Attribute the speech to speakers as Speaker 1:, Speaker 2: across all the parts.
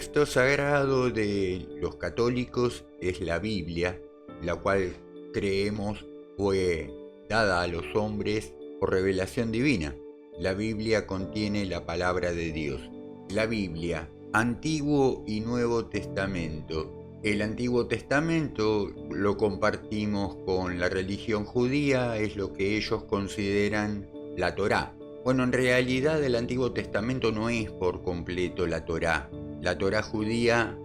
Speaker 1: texto sagrado de los católicos es la Biblia, la cual creemos fue dada a los hombres por revelación divina. La Biblia contiene la palabra de Dios. La Biblia, Antiguo y Nuevo Testamento. El Antiguo Testamento lo compartimos con la religión judía, es lo que ellos consideran la Torá. Bueno, en realidad el Antiguo Testamento no es por completo la Torá. La Torá judía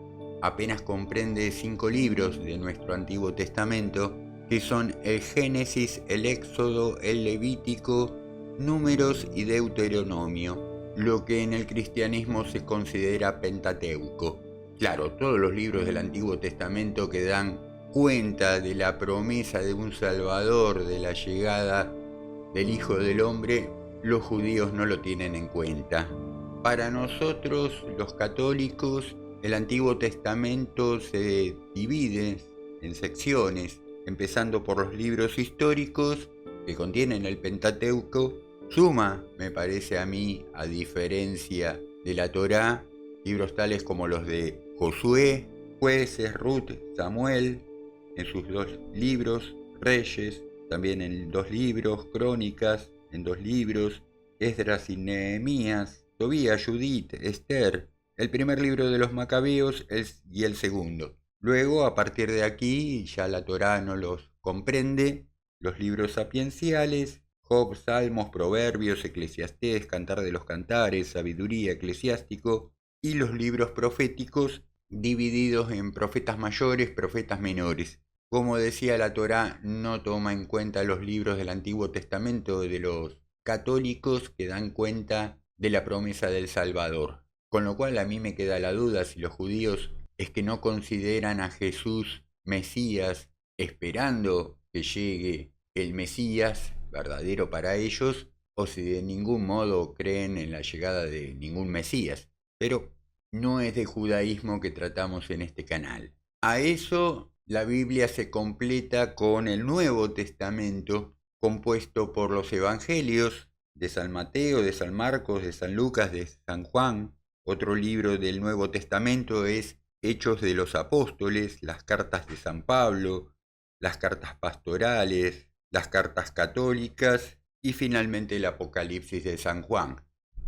Speaker 1: apenas comprende 5 libros de nuestro Antiguo Testamento, que son el Génesis, el Éxodo, el Levítico, Números y Deuteronomio, lo que en el cristianismo se considera Pentateuco. Claro, todos los libros del Antiguo Testamento que dan cuenta de la promesa de un Salvador, de la llegada del Hijo del Hombre, los judíos no lo tienen en cuenta. Para nosotros, los católicos, el Antiguo Testamento se divide en secciones, empezando por los libros históricos que contienen el Pentateuco. Suma, me parece a mí, a diferencia de la Torá, libros tales como los de Josué, Jueces, Ruth, Samuel, en sus 2 libros, Reyes, también en 2 libros, Crónicas, en 2 libros, Esdras y Nehemías, Tobías, Judith, Esther, el primer libro de los Macabeos y el segundo. Luego, a partir de aquí, ya la Torá no los comprende, los libros sapienciales, Job, Salmos, Proverbios, Eclesiastés, Cantar de los Cantares, Sabiduría, Eclesiástico, y los libros proféticos divididos en profetas mayores, profetas menores. Como decía, la Torá no toma en cuenta los libros del Antiguo Testamento de los católicos que dan cuenta de la promesa del Salvador. Con lo cual a mí me queda la duda si los judíos es que no consideran a Jesús Mesías esperando que llegue el Mesías verdadero para ellos, o si de ningún modo creen en la llegada de ningún Mesías. Pero no es de judaísmo que tratamos en este canal. A eso la Biblia se completa con el Nuevo Testamento, compuesto por los Evangelios de San Mateo, de San Marcos, de San Lucas, de San Juan. Otro libro del Nuevo Testamento es Hechos de los Apóstoles, las cartas de San Pablo, las cartas pastorales, las cartas católicas y finalmente el Apocalipsis de San Juan.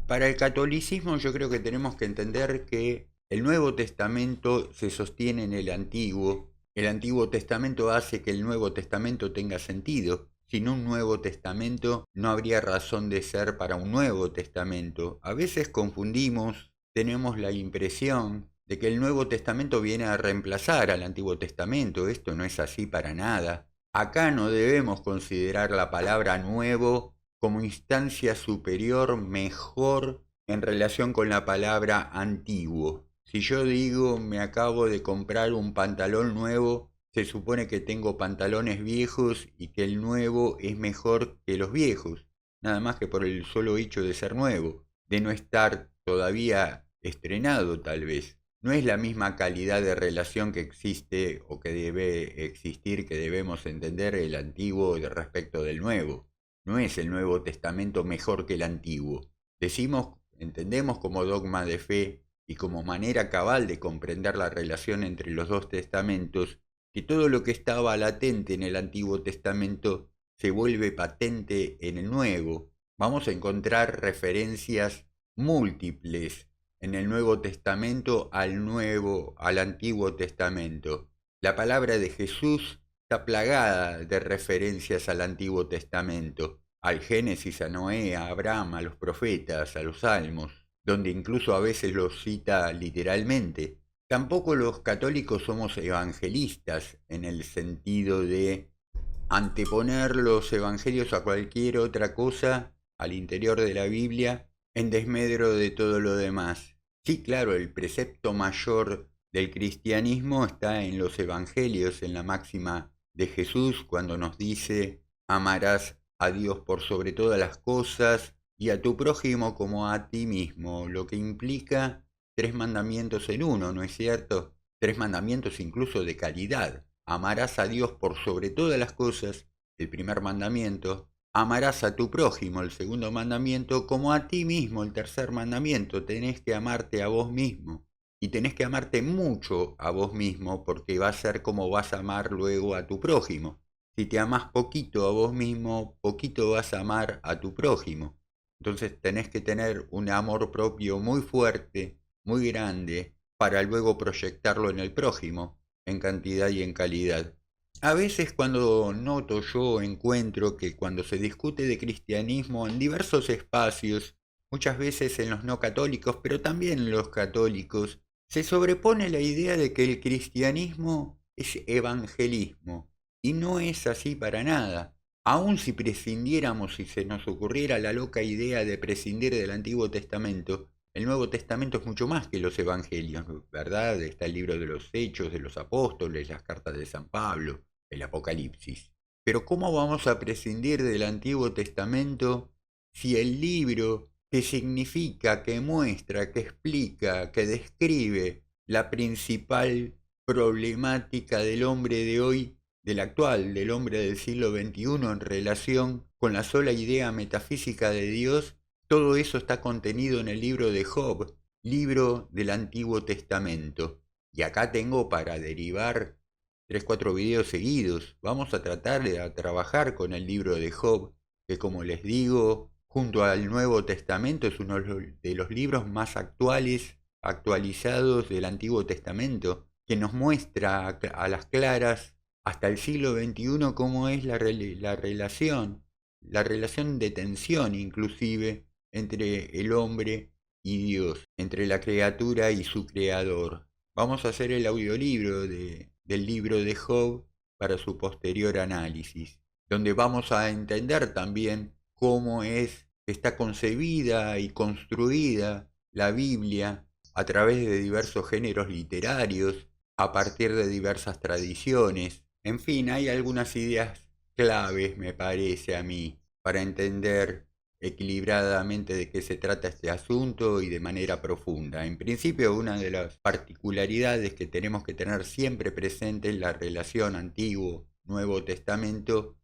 Speaker 1: Para el catolicismo yo creo que tenemos que entender que el Nuevo Testamento se sostiene en el Antiguo. El Antiguo Testamento hace que el Nuevo Testamento tenga sentido. Sin un Nuevo Testamento no habría razón de ser para un Nuevo Testamento. A veces confundimos, tenemos la impresión de que el Nuevo Testamento viene a reemplazar al Antiguo Testamento. Esto no es así para nada. Acá no debemos considerar la palabra nuevo como instancia superior, mejor, en relación con la palabra antiguo. Si yo digo me acabo de comprar un pantalón nuevo, se supone que tengo pantalones viejos y que el nuevo es mejor que los viejos, nada más que por el solo hecho de ser nuevo, de no estar todavía estrenado tal vez. No es la misma calidad de relación que existe o que debe existir, que debemos entender el antiguo respecto del nuevo. No es el Nuevo Testamento mejor que el Antiguo. Entendemos como dogma de fe y como manera cabal de comprender la relación entre los 2 testamentos, que todo lo que estaba latente en el Antiguo Testamento se vuelve patente en el Nuevo. Vamos a encontrar referencias múltiples en el Nuevo Testamento al Antiguo Testamento. La palabra de Jesús está plagada de referencias al Antiguo Testamento, al Génesis, a Noé, a Abraham, a los profetas, a los Salmos, donde incluso a veces los cita literalmente. Tampoco los católicos somos evangelistas en el sentido de anteponer los evangelios a cualquier otra cosa al interior de la Biblia en desmedro de todo lo demás. Sí, claro, el precepto mayor del cristianismo está en los evangelios, en la máxima de Jesús cuando nos dice amarás a Dios por sobre todas las cosas y a tu prójimo como a ti mismo, lo que implica 3 mandamientos en uno, ¿no es cierto? 3 mandamientos incluso de calidad. Amarás a Dios por sobre todas las cosas, el primer mandamiento. Amarás a tu prójimo, el segundo mandamiento, como a ti mismo, el tercer mandamiento. Tenés que amarte a vos mismo. y tenés que amarte mucho a vos mismo porque va a ser como vas a amar luego a tu prójimo. Si te amás poquito a vos mismo, poquito vas a amar a tu prójimo. Entonces tenés que tener un amor propio muy fuerte, muy grande, para luego proyectarlo en el prójimo, en cantidad y en calidad. A veces cuando noto yo encuentro que cuando se discute de cristianismo en diversos espacios, muchas veces en los no católicos, pero también en los católicos, se sobrepone la idea de que el cristianismo es evangelismo, y no es así para nada. Aun si prescindiéramos, si se nos ocurriera la loca idea de prescindir del Antiguo Testamento, el Nuevo Testamento es mucho más que los Evangelios, ¿verdad? Está el libro de los Hechos, de los Apóstoles, las cartas de San Pablo, el Apocalipsis. Pero ¿cómo vamos a prescindir del Antiguo Testamento si el libro que significa, que muestra, que explica, que describe la principal problemática del hombre de hoy, del actual, del hombre del siglo XXI en relación con la sola idea metafísica de Dios, todo eso está contenido en el libro de Job, libro del Antiguo Testamento? Y acá tengo para derivar 3, 4 videos seguidos. Vamos a tratar de trabajar con el libro de Job, que como les digo, junto al Nuevo Testamento es uno de los libros más actualizados del Antiguo Testamento, que nos muestra a las claras hasta el siglo XXI cómo es la relación de tensión inclusive entre el hombre y Dios, entre la criatura y su creador. Vamos a hacer el audiolibro del libro de Job para su posterior análisis, donde vamos a entender también cómo está concebida y construida la Biblia a través de diversos géneros literarios, a partir de diversas tradiciones. En fin, hay algunas ideas claves, me parece a mí, para entender equilibradamente de qué se trata este asunto y de manera profunda. En principio, una de las particularidades que tenemos que tener siempre presente en la relación Antiguo-Nuevo Testamento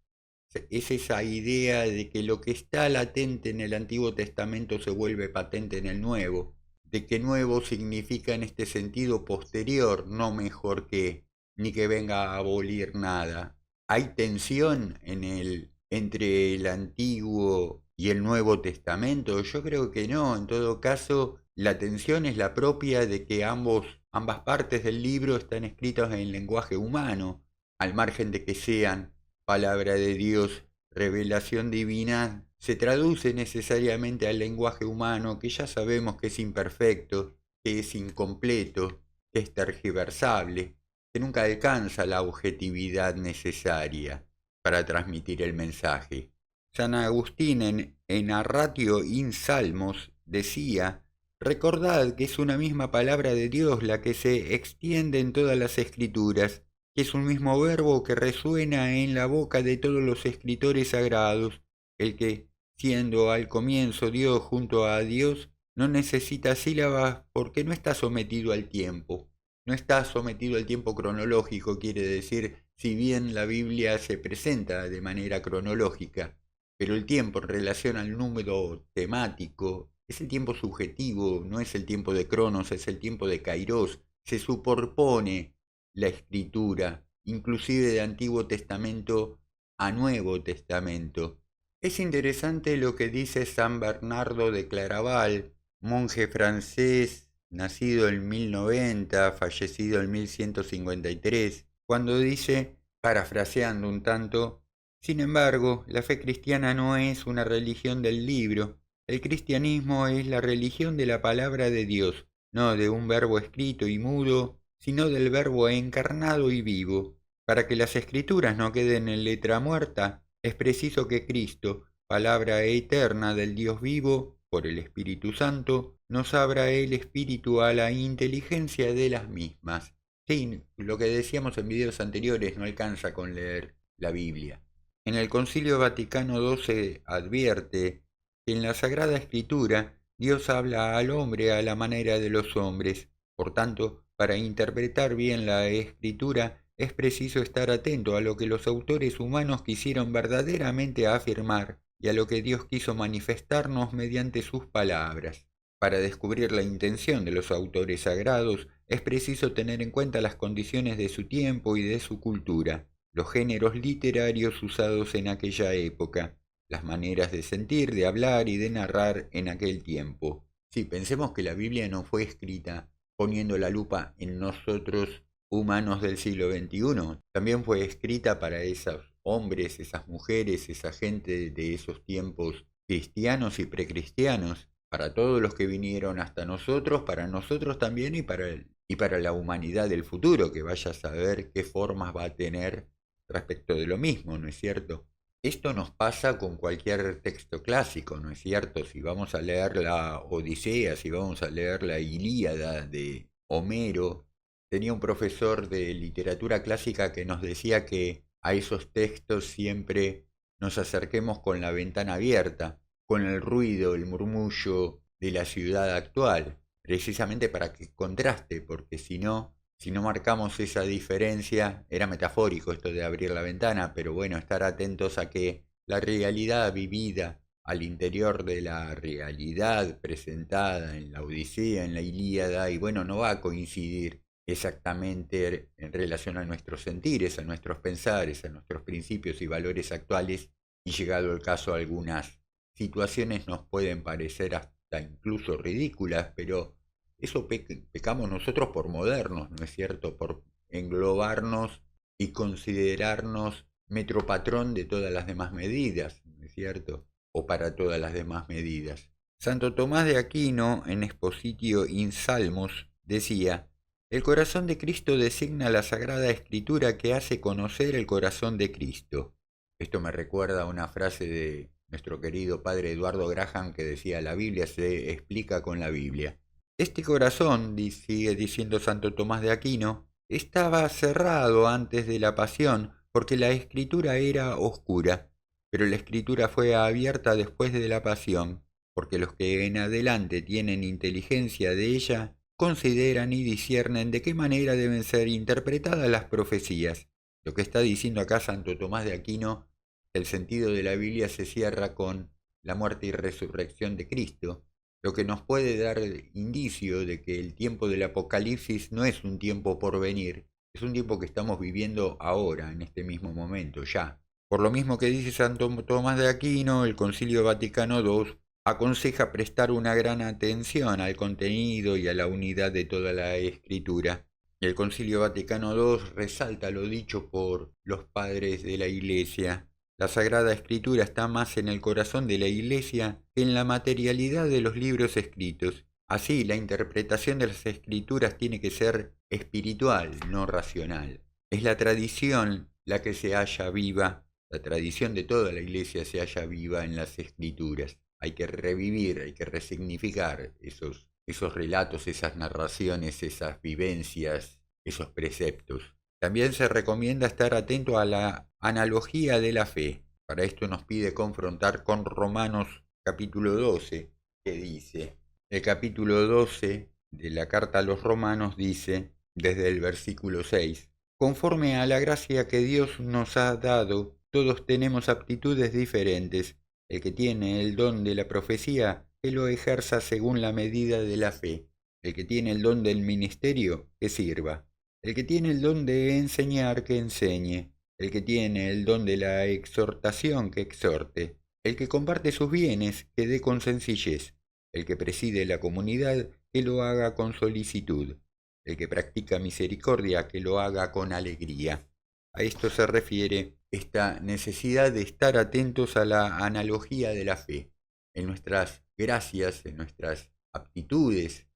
Speaker 1: es esa idea de que lo que está latente en el Antiguo Testamento se vuelve patente en el Nuevo, de que nuevo significa en este sentido posterior, no mejor que, ni que venga a abolir nada. ¿Hay tensión entre el Antiguo y el Nuevo Testamento? Yo creo que no. En todo caso, la tensión es la propia de que ambas partes del libro están escritas en lenguaje humano, al margen de que sean palabra de Dios, revelación divina, se traduce necesariamente al lenguaje humano, que ya sabemos que es imperfecto, que es incompleto, que es tergiversable, que nunca alcanza la objetividad necesaria para transmitir el mensaje. San Agustín en Narratio in Salmos decía: recordad que es una misma palabra de Dios la que se extiende en todas las escrituras, que es un mismo verbo que resuena en la boca de todos los escritores sagrados, el que, siendo al comienzo Dios junto a Dios, no necesita sílabas porque no está sometido al tiempo. No está sometido al tiempo cronológico, quiere decir, si bien la Biblia se presenta de manera cronológica, pero el tiempo en relación al número temático es el tiempo subjetivo, no es el tiempo de Cronos, es el tiempo de Kairos, se superpone la escritura, inclusive de Antiguo Testamento a Nuevo Testamento. Es interesante lo que dice San Bernardo de Claraval, monje francés, nacido en 1090, fallecido en 1153, cuando dice, parafraseando un tanto: sin embargo, la fe cristiana no es una religión del libro. El cristianismo es la religión de la palabra de Dios, no de un verbo escrito y mudo, sino del verbo encarnado y vivo. Para que las escrituras no queden en letra muerta, es preciso que Cristo, palabra eterna del Dios vivo, por el Espíritu Santo, nos abra el espíritu a la inteligencia de las mismas. Sí, lo que decíamos en videos anteriores, no alcanza con leer la Biblia. En el Concilio Vaticano II se advierte que en la Sagrada Escritura Dios habla al hombre a la manera de los hombres. Por tanto, para interpretar bien la Escritura es preciso estar atento a lo que los autores humanos quisieron verdaderamente afirmar y a lo que Dios quiso manifestarnos mediante sus palabras. Para descubrir la intención de los autores sagrados es preciso tener en cuenta las condiciones de su tiempo y de su cultura, los géneros literarios usados en aquella época, las maneras de sentir, de hablar y de narrar en aquel tiempo. Sí, pensemos que la Biblia no fue escrita poniendo la lupa en nosotros humanos del siglo XXI, también fue escrita para esos hombres, esas mujeres, esa gente de esos tiempos cristianos y precristianos, para todos los que vinieron hasta nosotros, para nosotros también y para la humanidad del futuro, que vaya a saber qué formas va a tener respecto de lo mismo, ¿no es cierto? Esto nos pasa con cualquier texto clásico, ¿no es cierto? Si vamos a leer la Odisea, si vamos a leer la Ilíada de Homero, tenía un profesor de literatura clásica que nos decía que a esos textos siempre nos acerquemos con la ventana abierta, con el ruido, el murmullo de la ciudad actual, precisamente para que contraste, porque si no marcamos esa diferencia, era metafórico esto de abrir la ventana, pero bueno, estar atentos a que la realidad vivida al interior de la realidad presentada en la Odisea, en la Ilíada, y bueno, no va a coincidir exactamente en relación a nuestros sentires, a nuestros pensares, a nuestros principios y valores actuales, y llegado el caso algunas situaciones nos pueden parecer hasta incluso ridículas, pero eso pecamos nosotros por modernos, ¿no es cierto? Por englobarnos y considerarnos metropatrón de todas las demás medidas, ¿no es cierto? O para todas las demás medidas. Santo Tomás de Aquino, en Expositio in Salmos, decía: el corazón de Cristo designa la Sagrada Escritura que hace conocer el corazón de Cristo. Esto me recuerda a una frase de nuestro querido padre Eduardo Graham que decía: la Biblia se explica con la Biblia. Este corazón, sigue diciendo Santo Tomás de Aquino, estaba cerrado antes de la pasión porque la escritura era oscura, pero la escritura fue abierta después de la pasión, porque los que en adelante tienen inteligencia de ella consideran y disciernen de qué manera deben ser interpretadas las profecías. Lo que está diciendo acá Santo Tomás de Aquino, el sentido de la Biblia se cierra con la muerte y resurrección de Cristo, lo que nos puede dar indicio de que el tiempo del Apocalipsis no es un tiempo por venir, es un tiempo que estamos viviendo ahora, en este mismo momento, ya. Por lo mismo que dice Santo Tomás de Aquino, el Concilio Vaticano II aconseja prestar una gran atención al contenido y a la unidad de toda la escritura. El Concilio Vaticano II resalta lo dicho por los padres de la Iglesia. La Sagrada Escritura está más en el corazón de la Iglesia que en la materialidad de los libros escritos. Así, la interpretación de las Escrituras tiene que ser espiritual, no racional. Es la tradición la que se halla viva, la tradición de toda la Iglesia se halla viva en las Escrituras. Hay que revivir, hay que resignificar esos relatos, esas narraciones, esas vivencias, esos preceptos. También se recomienda estar atento a la analogía de la fe. Para esto nos pide confrontar con Romanos capítulo 12, que dice, el capítulo 12 de la carta a los Romanos dice, desde el versículo 6, conforme a la gracia que Dios nos ha dado, todos tenemos aptitudes diferentes. El que tiene el don de la profecía, que lo ejerza según la medida de la fe. El que tiene el don del ministerio, que sirva. El que tiene el don de enseñar, que enseñe. El que tiene el don de la exhortación, que exhorte. El que comparte sus bienes, que dé con sencillez. El que preside la comunidad, que lo haga con solicitud. El que practica misericordia, que lo haga con alegría. A esto se refiere esta necesidad de estar atentos a la analogía de la fe, en nuestras gracias, en nuestras aptitudes,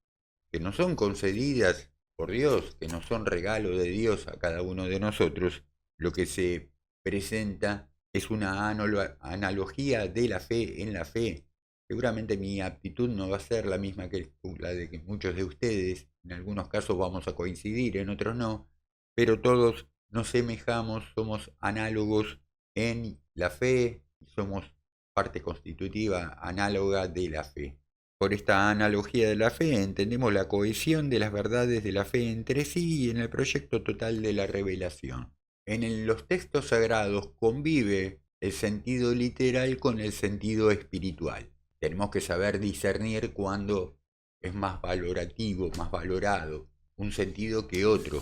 Speaker 1: que nos son concedidas por Dios, que nos son regalo de Dios a cada uno de nosotros. Lo que se presenta es una analogía de la fe en la fe. Seguramente mi aptitud no va a ser la misma que la de muchos de ustedes, en algunos casos vamos a coincidir, en otros no, pero todos nos semejamos, somos análogos en la fe, somos parte constitutiva análoga de la fe. Por esta analogía de la fe entendemos la cohesión de las verdades de la fe entre sí y en el proyecto total de la revelación. En los textos sagrados convive el sentido literal con el sentido espiritual. Tenemos que saber discernir cuando es más valorativo, más valorado, un sentido que otro.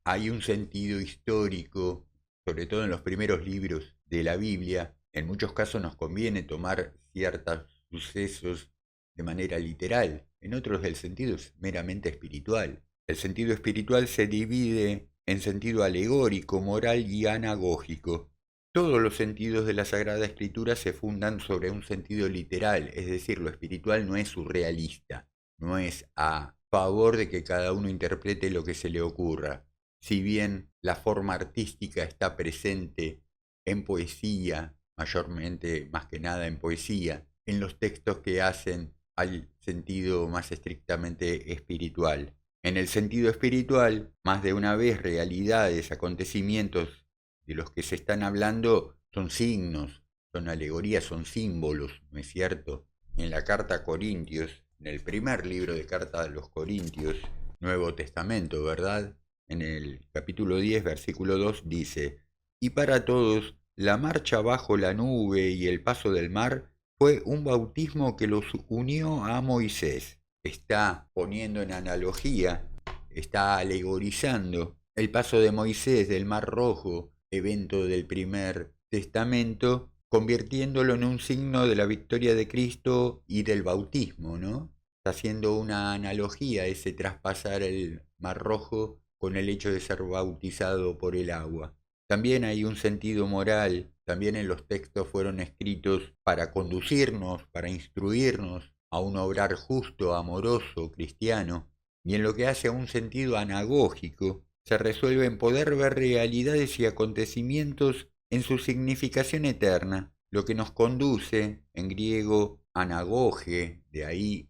Speaker 1: Hay un sentido histórico, sobre todo en los primeros libros de la Biblia. En muchos casos nos conviene tomar ciertos sucesos de manera literal, en otros el sentido es meramente espiritual. El sentido espiritual se divide en sentido alegórico, moral y anagógico. Todos los sentidos de la Sagrada Escritura se fundan sobre un sentido literal, es decir, lo espiritual no es surrealista, no es a favor de que cada uno interprete lo que se le ocurra. Si bien la forma artística está presente en poesía, mayormente, más que nada en poesía, en los textos que hacen al sentido más estrictamente espiritual. En el sentido espiritual, más de una vez realidades, acontecimientos de los que se están hablando son signos, son alegorías, son símbolos, ¿no es cierto? En la carta a Corintios, en el primer libro de carta a los Corintios, Nuevo Testamento, ¿verdad? En el capítulo 10, versículo 2 dice, y para todos la marcha bajo la nube y el paso del mar fue un bautismo que los unió a Moisés. Está poniendo en analogía, está alegorizando el paso de Moisés del Mar Rojo, evento del primer testamento, convirtiéndolo en un signo de la victoria de Cristo y del bautismo, ¿no? Está haciendo una analogía ese traspasar el Mar Rojo con el hecho de ser bautizado por el agua. También hay un sentido moral, también en los textos fueron escritos para conducirnos, para instruirnos a un obrar justo, amoroso, cristiano, y en lo que hace a un sentido anagógico, se resuelve en poder ver realidades y acontecimientos en su significación eterna, lo que nos conduce, en griego anagoge, de ahí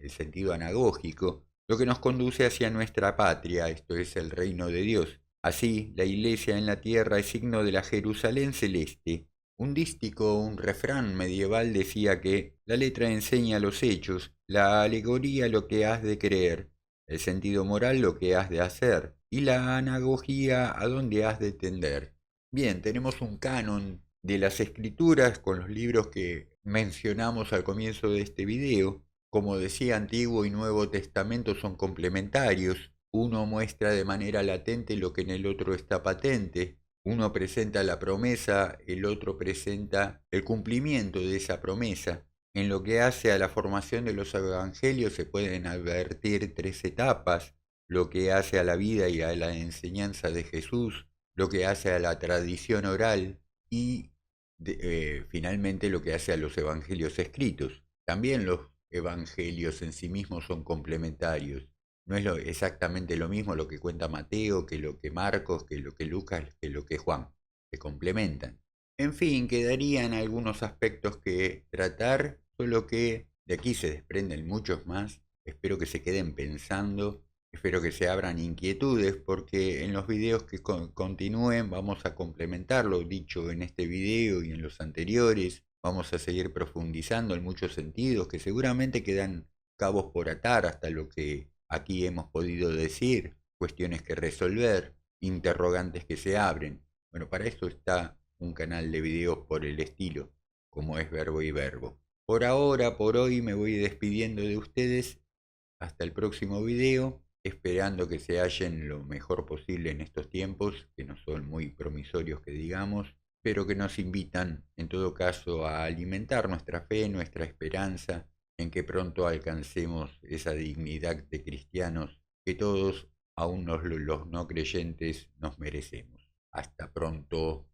Speaker 1: el sentido anagógico, lo que nos conduce hacia nuestra patria, esto es el reino de Dios. Así, la iglesia en la tierra es signo de la Jerusalén celeste. Un dístico, un refrán medieval decía que la letra enseña los hechos, la alegoría lo que has de creer, el sentido moral lo que has de hacer y la anagogía a dónde has de tender. Bien, tenemos un canon de las escrituras con los libros que mencionamos al comienzo de este video. Como decía, Antiguo y Nuevo Testamento son complementarios. Uno muestra de manera latente lo que en el otro está patente. Uno presenta la promesa, el otro presenta el cumplimiento de esa promesa. En lo que hace a la formación de los evangelios se pueden advertir tres etapas: lo que hace a la vida y a la enseñanza de Jesús, lo que hace a la tradición oral y finalmente lo que hace a los evangelios escritos. También los evangelios en sí mismos son complementarios. No es exactamente lo mismo lo que cuenta Mateo que lo que Marcos, que lo que Lucas, que lo que Juan. Se complementan. En fin, quedarían algunos aspectos que tratar, solo que de aquí se desprenden muchos más. Espero que se queden pensando, espero que se abran inquietudes, porque en los videos que continúen vamos a complementar lo dicho en este video y en los anteriores. Vamos a seguir profundizando en muchos sentidos que seguramente quedan cabos por atar hasta lo que aquí hemos podido decir, cuestiones que resolver, interrogantes que se abren. Bueno, para eso está un canal de videos por el estilo, como es Verbo y Verbo. Por ahora, por hoy, me voy despidiendo de ustedes. Hasta el próximo video, esperando que se hallen lo mejor posible en estos tiempos, que no son muy promisorios que digamos, pero que nos invitan, en todo caso, a alimentar nuestra fe, nuestra esperanza, en que pronto alcancemos esa dignidad de cristianos que todos, aun los no creyentes, nos merecemos. Hasta pronto.